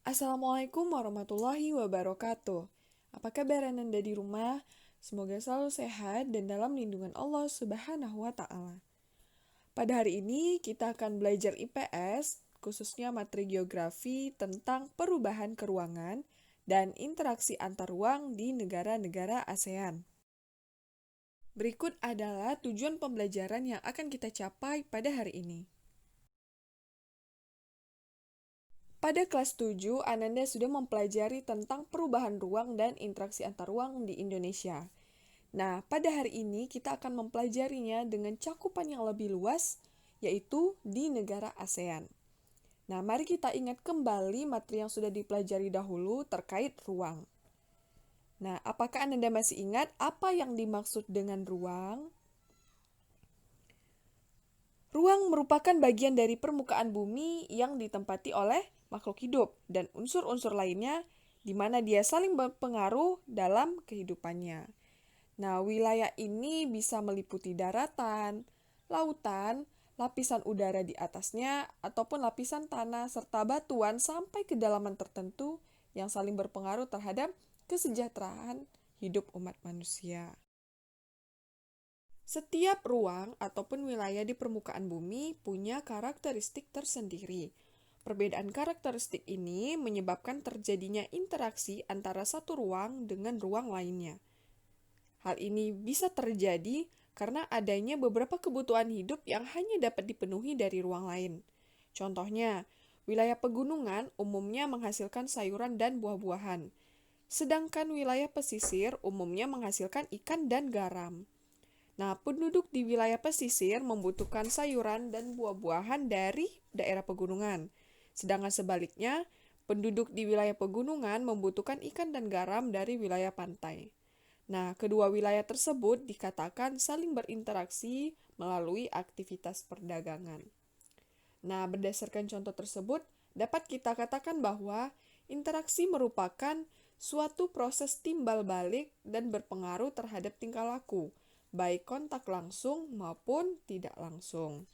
Assalamualaikum warahmatullahi wabarakatuh. Apa kabar Ananda di rumah? Semoga selalu sehat dan dalam lindungan Allah Subhanahu wa Ta'ala. Pada hari ini kita akan belajar IPS, khususnya materi geografi tentang perubahan keruangan dan interaksi antar ruang di negara-negara ASEAN. Berikut adalah tujuan pembelajaran yang akan kita capai pada hari ini. Pada kelas 7, Ananda sudah mempelajari tentang perubahan ruang dan interaksi antar ruang di Indonesia. Nah, pada hari ini kita akan mempelajarinya dengan cakupan yang lebih luas, yaitu di negara ASEAN. Nah, mari kita ingat kembali materi yang sudah dipelajari dahulu terkait ruang. Nah, apakah Ananda masih ingat apa yang dimaksud dengan ruang? Ruang merupakan bagian dari permukaan bumi yang ditempati oleh makhluk hidup dan unsur-unsur lainnya di mana dia saling berpengaruh dalam kehidupannya. Nah, wilayah ini bisa meliputi daratan, lautan, lapisan udara di atasnya, ataupun lapisan tanah serta batuan sampai kedalaman tertentu yang saling berpengaruh terhadap kesejahteraan hidup umat manusia. Setiap ruang ataupun wilayah di permukaan bumi punya karakteristik tersendiri. Perbedaan karakteristik ini menyebabkan terjadinya interaksi antara satu ruang dengan ruang lainnya. Hal ini bisa terjadi karena adanya beberapa kebutuhan hidup yang hanya dapat dipenuhi dari ruang lain. Contohnya, wilayah pegunungan umumnya menghasilkan sayuran dan buah-buahan, sedangkan wilayah pesisir umumnya menghasilkan ikan dan garam. Nah, penduduk di wilayah pesisir membutuhkan sayuran dan buah-buahan dari daerah pegunungan. Sedangkan sebaliknya, penduduk di wilayah pegunungan membutuhkan ikan dan garam dari wilayah pantai. Nah, kedua wilayah tersebut dikatakan saling berinteraksi melalui aktivitas perdagangan. Nah, berdasarkan contoh tersebut, dapat kita katakan bahwa interaksi merupakan suatu proses timbal balik dan berpengaruh terhadap tingkah laku, baik kontak langsung maupun tidak langsung.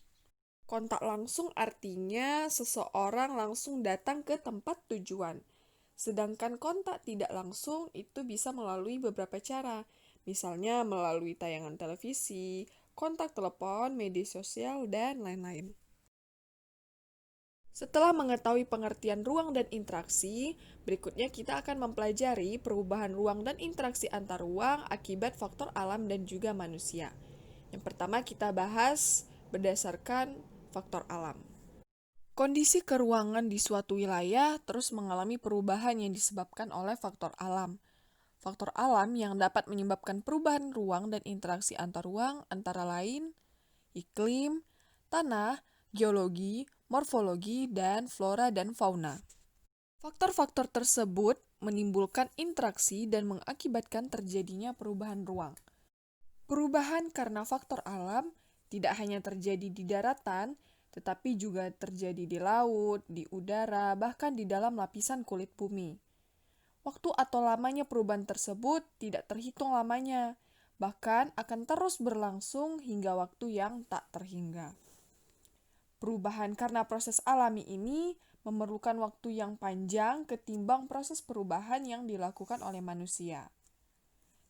Kontak langsung artinya seseorang langsung datang ke tempat tujuan. Sedangkan kontak tidak langsung itu bisa melalui beberapa cara, misalnya melalui tayangan televisi, kontak telepon, media sosial, dan lain-lain. Setelah mengetahui pengertian ruang dan interaksi, berikutnya kita akan mempelajari perubahan ruang dan interaksi antar ruang akibat faktor alam dan juga manusia. Yang pertama kita bahas berdasarkan faktor alam. Kondisi keruangan di suatu wilayah terus mengalami perubahan yang disebabkan oleh faktor alam. Faktor alam yang dapat menyebabkan perubahan ruang dan interaksi antar ruang antara lain iklim, tanah, geologi, morfologi, dan flora dan fauna. Faktor-faktor tersebut menimbulkan interaksi dan mengakibatkan terjadinya perubahan ruang. Perubahan karena faktor alam tidak hanya terjadi di daratan, tetapi juga terjadi di laut, di udara, bahkan di dalam lapisan kulit bumi. Waktu atau lamanya perubahan tersebut tidak terhitung lamanya, bahkan akan terus berlangsung hingga waktu yang tak terhingga. Perubahan karena proses alami ini memerlukan waktu yang panjang ketimbang proses perubahan yang dilakukan oleh manusia.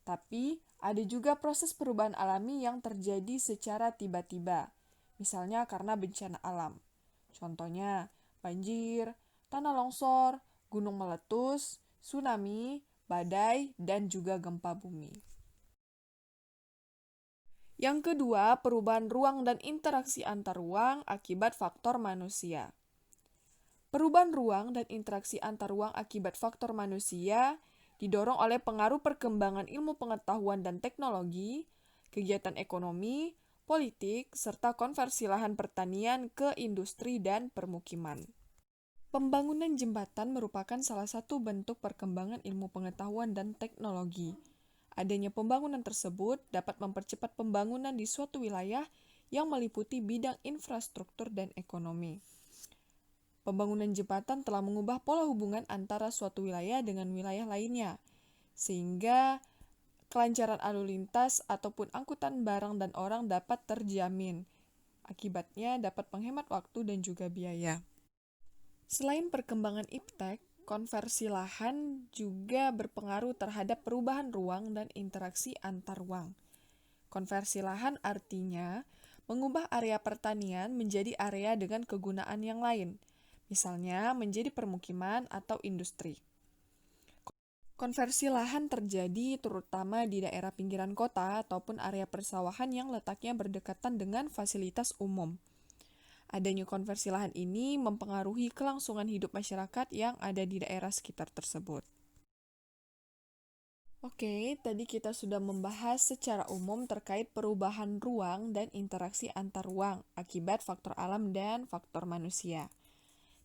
Tapi, ada juga proses perubahan alami yang terjadi secara tiba-tiba, misalnya karena bencana alam. Contohnya, banjir, tanah longsor, gunung meletus, tsunami, badai, dan juga gempa bumi. Yang kedua, perubahan ruang dan interaksi antar ruang akibat faktor manusia. Perubahan ruang dan interaksi antar ruang akibat faktor manusia didorong oleh pengaruh perkembangan ilmu pengetahuan dan teknologi, kegiatan ekonomi, politik, serta konversi lahan pertanian ke industri dan permukiman. Pembangunan jembatan merupakan salah satu bentuk perkembangan ilmu pengetahuan dan teknologi. Adanya pembangunan tersebut dapat mempercepat pembangunan di suatu wilayah yang meliputi bidang infrastruktur dan ekonomi. Pembangunan jembatan telah mengubah pola hubungan antara suatu wilayah dengan wilayah lainnya, sehingga kelancaran lalu lintas ataupun angkutan barang dan orang dapat terjamin. Akibatnya dapat menghemat waktu dan juga biaya. Selain perkembangan iptek, Konversi lahan juga berpengaruh terhadap perubahan ruang dan interaksi antar ruang. Konversi lahan artinya mengubah area pertanian menjadi area dengan kegunaan yang lain, misalnya menjadi permukiman atau industri. Konversi lahan terjadi terutama di daerah pinggiran kota ataupun area persawahan yang letaknya berdekatan dengan fasilitas umum. Adanya konversi lahan ini mempengaruhi kelangsungan hidup masyarakat yang ada di daerah sekitar tersebut. Oke, tadi kita sudah membahas secara umum terkait perubahan ruang dan interaksi antar ruang akibat faktor alam dan faktor manusia.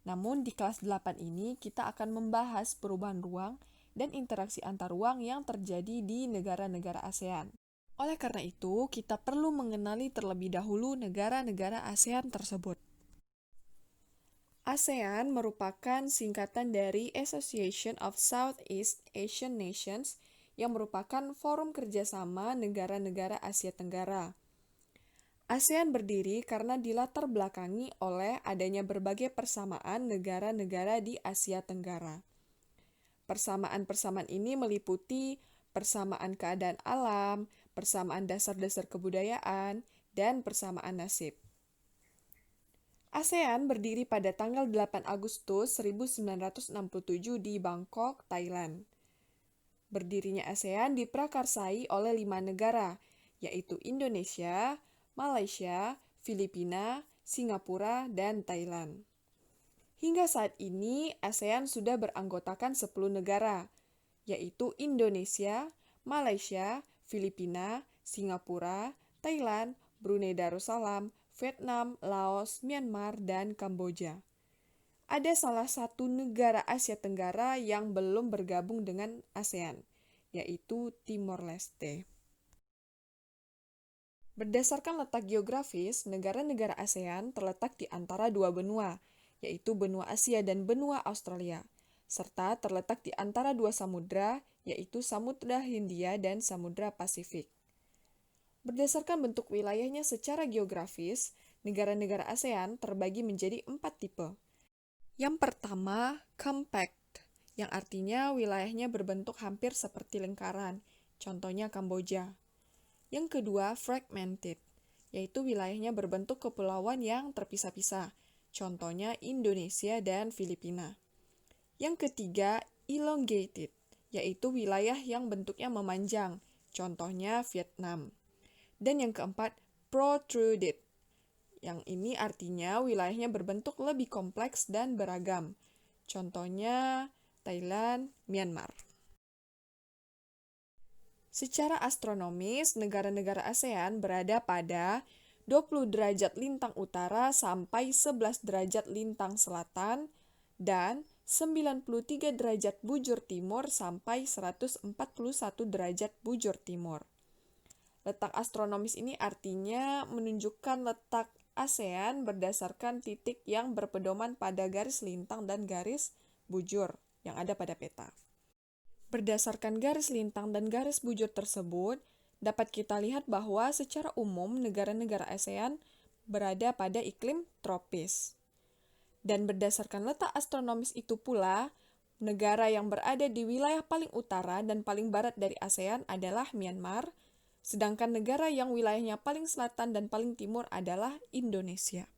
Namun di kelas 8 ini kita akan membahas perubahan ruang dan interaksi antar ruang yang terjadi di negara-negara ASEAN. Oleh karena itu, kita perlu mengenali terlebih dahulu negara-negara ASEAN tersebut. ASEAN merupakan singkatan dari Association of Southeast Asian Nations yang merupakan forum kerjasama negara-negara Asia Tenggara. ASEAN berdiri karena dilatar belakangi oleh adanya berbagai persamaan negara-negara di Asia Tenggara. Persamaan-persamaan ini meliputi persamaan keadaan alam, persamaan dasar-dasar kebudayaan, dan persamaan nasib. ASEAN berdiri pada tanggal 8 Agustus 1967 di Bangkok, Thailand. Berdirinya ASEAN diprakarsai oleh 5 negara, yaitu Indonesia, Malaysia, Filipina, Singapura, dan Thailand. Hingga saat ini, ASEAN sudah beranggotakan 10 negara, yaitu Indonesia, Malaysia, Filipina, Singapura, Thailand, Brunei Darussalam, Vietnam, Laos, Myanmar, dan Kamboja. Ada salah satu negara Asia Tenggara yang belum bergabung dengan ASEAN, yaitu Timor Leste. Berdasarkan letak geografis, negara-negara ASEAN terletak di antara dua benua, yaitu benua Asia dan benua Australia, serta terletak di antara dua samudra, yaitu Samudra Hindia dan Samudra Pasifik. Berdasarkan bentuk wilayahnya secara geografis, negara-negara ASEAN terbagi menjadi 4 tipe. Yang pertama, compact, yang artinya wilayahnya berbentuk hampir seperti lingkaran, contohnya Kamboja. Yang kedua, fragmented, yaitu wilayahnya berbentuk kepulauan yang terpisah-pisah, contohnya Indonesia dan Filipina. Yang ketiga, elongated, yaitu wilayah yang bentuknya memanjang, contohnya Vietnam. Dan yang keempat, protruded, yang ini artinya wilayahnya berbentuk lebih kompleks dan beragam, contohnya Thailand, Myanmar. Secara astronomis, negara-negara ASEAN berada pada 20 derajat lintang utara sampai 11 derajat lintang selatan dan 93 derajat bujur timur sampai 141 derajat bujur timur. Letak astronomis ini artinya menunjukkan letak ASEAN berdasarkan titik yang berpedoman pada garis lintang dan garis bujur yang ada pada peta. Berdasarkan garis lintang dan garis bujur tersebut, dapat kita lihat bahwa secara umum negara-negara ASEAN berada pada iklim tropis. Dan berdasarkan letak astronomis itu pula, negara yang berada di wilayah paling utara dan paling barat dari ASEAN adalah Myanmar, sedangkan negara yang wilayahnya paling selatan dan paling timur adalah Indonesia.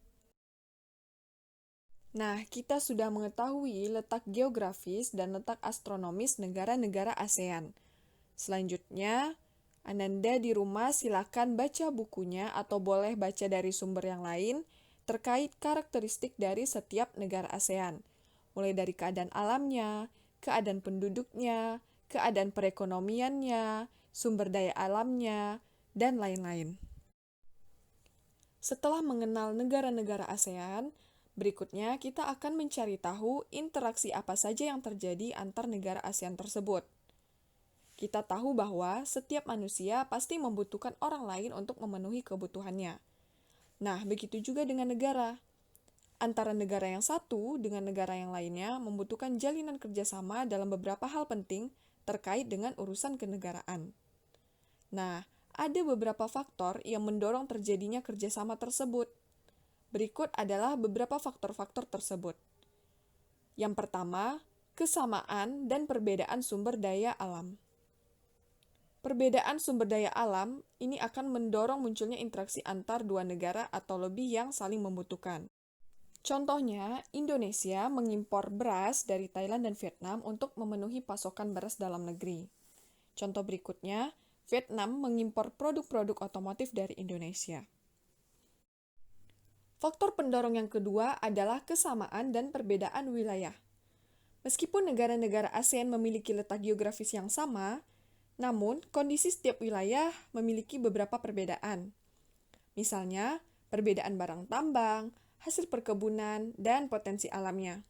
Nah, kita sudah mengetahui letak geografis dan letak astronomis negara-negara ASEAN. Selanjutnya, Ananda di rumah silakan baca bukunya atau boleh baca dari sumber yang lain terkait karakteristik dari setiap negara ASEAN, mulai dari keadaan alamnya, keadaan penduduknya, keadaan perekonomiannya, sumber daya alamnya, dan lain-lain. Setelah mengenal negara-negara ASEAN, berikutnya kita akan mencari tahu interaksi apa saja yang terjadi antar negara ASEAN tersebut. Kita tahu bahwa setiap manusia pasti membutuhkan orang lain untuk memenuhi kebutuhannya. Nah, begitu juga dengan negara. Antara negara yang satu dengan negara yang lainnya membutuhkan jalinan kerjasama dalam beberapa hal penting terkait dengan urusan kenegaraan. Nah, ada beberapa faktor yang mendorong terjadinya kerjasama tersebut. Berikut adalah beberapa faktor-faktor tersebut. Yang pertama, kesamaan dan perbedaan sumber daya alam. Perbedaan sumber daya alam ini akan mendorong munculnya interaksi antar dua negara atau lebih yang saling membutuhkan. Contohnya, Indonesia mengimpor beras dari Thailand dan Vietnam untuk memenuhi pasokan beras dalam negeri. Contoh berikutnya, Vietnam mengimpor produk-produk otomotif dari Indonesia. Faktor pendorong yang kedua adalah kesamaan dan perbedaan wilayah. Meskipun negara-negara ASEAN memiliki letak geografis yang sama, namun kondisi setiap wilayah memiliki beberapa perbedaan. Misalnya, perbedaan barang tambang, hasil perkebunan, dan potensi alamnya.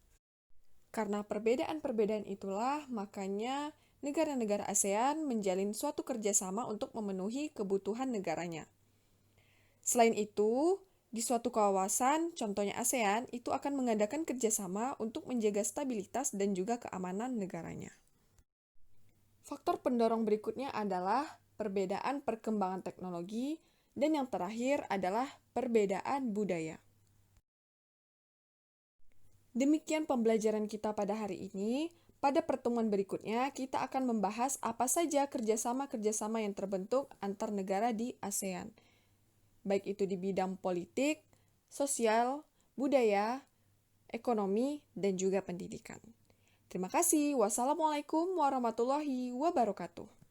Karena perbedaan-perbedaan itulah, makanya negara-negara ASEAN menjalin suatu kerjasama untuk memenuhi kebutuhan negaranya. Selain itu, di suatu kawasan, contohnya ASEAN, itu akan mengadakan kerjasama untuk menjaga stabilitas dan juga keamanan negaranya. Faktor pendorong berikutnya adalah perbedaan perkembangan teknologi, dan yang terakhir adalah perbedaan budaya. Demikian pembelajaran kita pada hari ini. Pada pertemuan berikutnya, kita akan membahas apa saja kerjasama-kerjasama yang terbentuk antar negara di ASEAN, baik itu di bidang politik, sosial, budaya, ekonomi, dan juga pendidikan. Terima kasih. Wassalamualaikum warahmatullahi wabarakatuh.